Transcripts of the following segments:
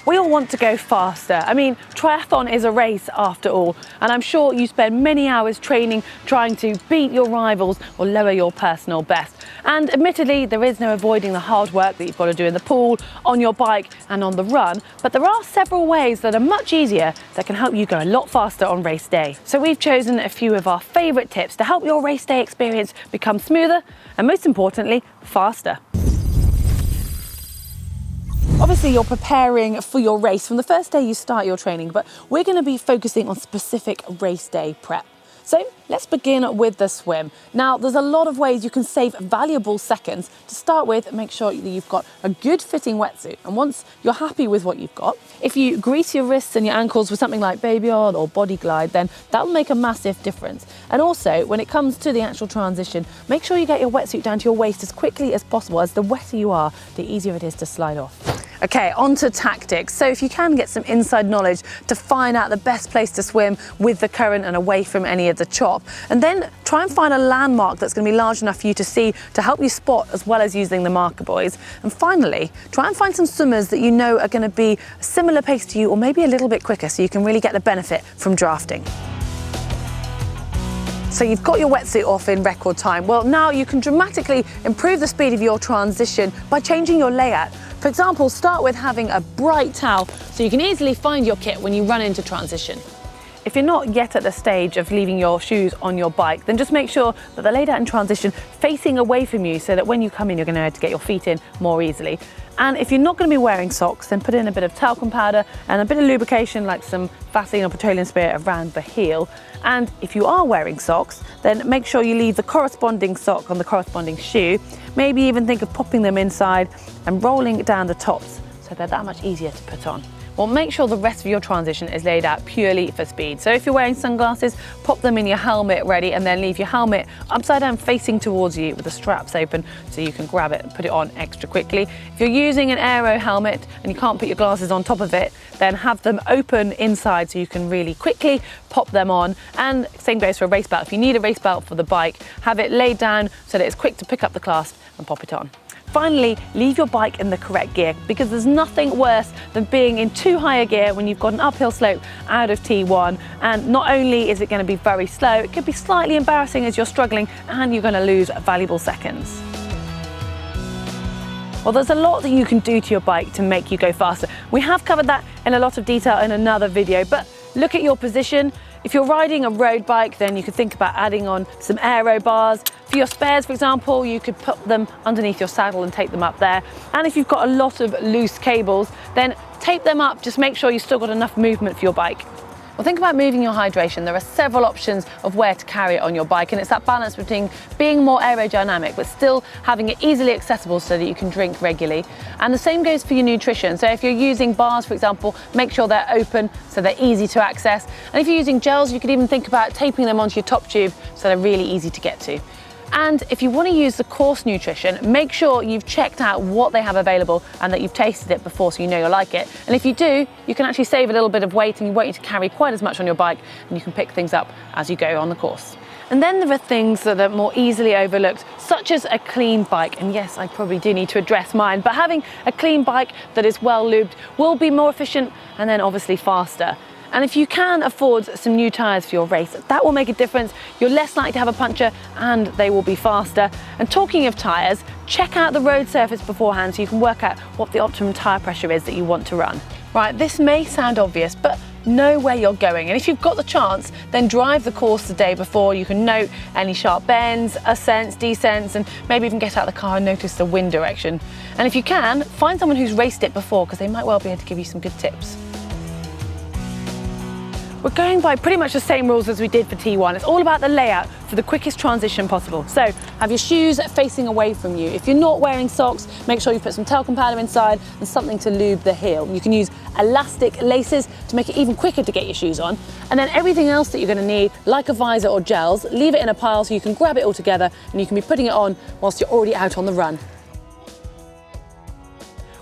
We all want to go faster. I mean, triathlon is a race after all, and I'm sure you spend many hours training trying to beat your rivals or lower your personal best. And admittedly, there is no avoiding the hard work that you've got to do in the pool, on your bike and on the run, but there are several ways that are much easier that can help you go a lot faster on race day. So we've chosen a few of our favourite tips to help your race day experience become smoother and, most importantly, faster. Obviously, you're preparing for your race from the first day you start your training, but we're going to be focusing on specific race day prep. So let's begin with the swim. Now, there's a lot of ways you can save valuable seconds. To start with, make sure that you've got a good fitting wetsuit. And once you're happy with what you've got, if you grease your wrists and your ankles with something like Baby Oil or Body Glide, then that'll make a massive difference. And also, when it comes to the actual transition, make sure you get your wetsuit down to your waist as quickly as possible, as the wetter you are, the easier it is to slide off. Okay, on to tactics. So if you can get some inside knowledge to find out the best place to swim with the current and away from any of the chop, and then try and find a landmark that's going to be large enough for you to see to help you spot, as well as using the marker buoys. And finally, try and find some swimmers that you know are going to be a similar pace to you or maybe a little bit quicker, so you can really get the benefit from drafting. So you've got your wetsuit off in record time. Well, now you can dramatically improve the speed of your transition by changing your layout. For example, start with having a bright towel so you can easily find your kit when you run into transition. If you're not yet at the stage of leaving your shoes on your bike, then just make sure that they're laid out in transition facing away from you so that when you come in, you're going to be able to get your feet in more easily. And if you're not going to be wearing socks, then put in a bit of talcum powder and a bit of lubrication like some Vaseline or petroleum spray around the heel. And if you are wearing socks, then make sure you leave the corresponding sock on the corresponding shoe. Maybe even think of popping them inside and rolling down the tops so they're that much easier to put on. Well, make sure the rest of your transition is laid out purely for speed. So if you're wearing sunglasses, pop them in your helmet ready and then leave your helmet upside down facing towards you with the straps open so you can grab it and put it on extra quickly. If you're using an aero helmet and you can't put your glasses on top of it, then have them open inside so you can really quickly pop them on. And same goes for a race belt. If you need a race belt for the bike, have it laid down so that it's quick to pick up the clasp and pop it on. Finally, leave your bike in the correct gear, because there's nothing worse than being in too high a gear when you've got an uphill slope out of T1. And not only is it going to be very slow, it could be slightly embarrassing as you're struggling and you're going to lose valuable seconds. Well, there's a lot that you can do to your bike to make you go faster. We have covered that in a lot of detail in another video, but look at your position. If you're riding a road bike, then you could think about adding on some aero bars. For your spares, for example, you could put them underneath your saddle and take them up there. And if you've got a lot of loose cables, then tape them up. Just make sure you've still got enough movement for your bike. Well, think about moving your hydration. There are several options of where to carry it on your bike, and it's that balance between being more aerodynamic but still having it easily accessible so that you can drink regularly. And the same goes for your nutrition. So if you're using bars, for example, make sure they're open so they're easy to access. And if you're using gels, you could even think about taping them onto your top tube so they're really easy to get to. And if you want to use the course nutrition, make sure you've checked out what they have available and that you've tasted it before so you know you'll like it. And if you do, you can actually save a little bit of weight and you won't need to carry quite as much on your bike, and you can pick things up as you go on the course. And then there are things that are more easily overlooked, such as a clean bike. And yes, I probably do need to address mine, but having a clean bike that is well lubed will be more efficient and then obviously faster. And if you can afford some new tyres for your race, that will make a difference. You're less likely to have a puncture and they will be faster. And talking of tyres, check out the road surface beforehand so you can work out what the optimum tyre pressure is that you want to run. Right, this may sound obvious, but know where you're going. And if you've got the chance, then drive the course the day before. You can note any sharp bends, ascents, descents, and maybe even get out of the car and notice the wind direction. And if you can, find someone who's raced it before, because they might well be able to give you some good tips. We're going by pretty much the same rules as we did for T1. It's all about the layout for the quickest transition possible. So have your shoes facing away from you. If you're not wearing socks, make sure you put some talcum powder inside and something to lube the heel. You can use elastic laces to make it even quicker to get your shoes on. And then everything else that you're going to need, like a visor or gels, leave it in a pile so you can grab it all together and you can be putting it on whilst you're already out on the run.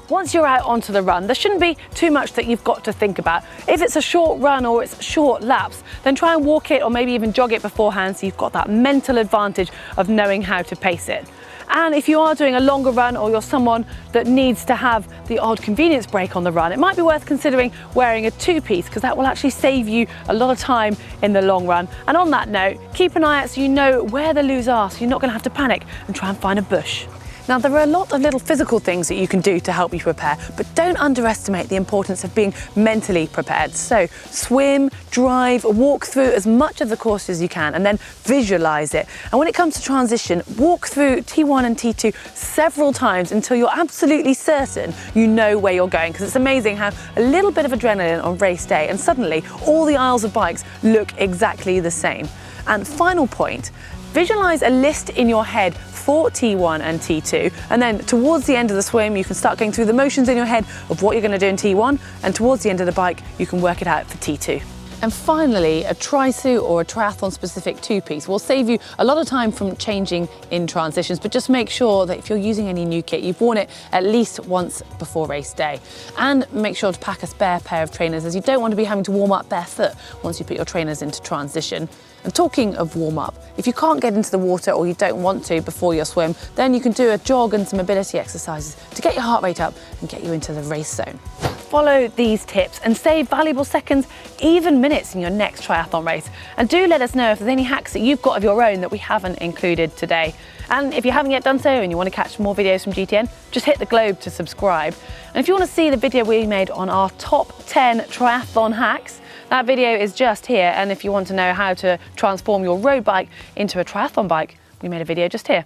Once you're out onto the run, there shouldn't be too much that you've got to think about. If it's a short run or it's short laps, then try and walk it or maybe even jog it beforehand so you've got that mental advantage of knowing how to pace it. And if you are doing a longer run, or you're someone that needs to have the odd convenience break on the run, it might be worth considering wearing a two-piece, because that will actually save you a lot of time in the long run. And on that note, keep an eye out so you know where the loos are, so you're not going to have to panic and try and find a bush. Now, there are a lot of little physical things that you can do to help you prepare, but don't underestimate the importance of being mentally prepared. So swim, drive, walk through as much of the course as you can, and then visualize it. And when it comes to transition, walk through T1 and T2 several times until you're absolutely certain you know where you're going, because it's amazing how a little bit of adrenaline on race day and suddenly all the aisles of bikes look exactly the same. And final point, visualize a list in your head for T1 and T2, and then towards the end of the swim you can start going through the motions in your head of what you're going to do in T1, and towards the end of the bike you can work it out for T2. And finally, a tri-suit or a triathlon specific two-piece will save you a lot of time from changing in transitions, but just make sure that if you're using any new kit, you've worn it at least once before race day. And make sure to pack a spare pair of trainers, as you don't want to be having to warm up barefoot once you put your trainers into transition. And talking of warm up, if you can't get into the water or you don't want to before your swim, then you can do a jog and some mobility exercises to get your heart rate up and get you into the race zone. Follow these tips and save valuable seconds, even minutes, in your next triathlon race. And do let us know if there's any hacks that you've got of your own that we haven't included today. And if you haven't yet done so and you want to catch more videos from GTN, just hit the globe to subscribe. And if you want to see the video we made on our top 10 triathlon hacks, that video is just here. And if you want to know how to transform your road bike into a triathlon bike, we made a video just here.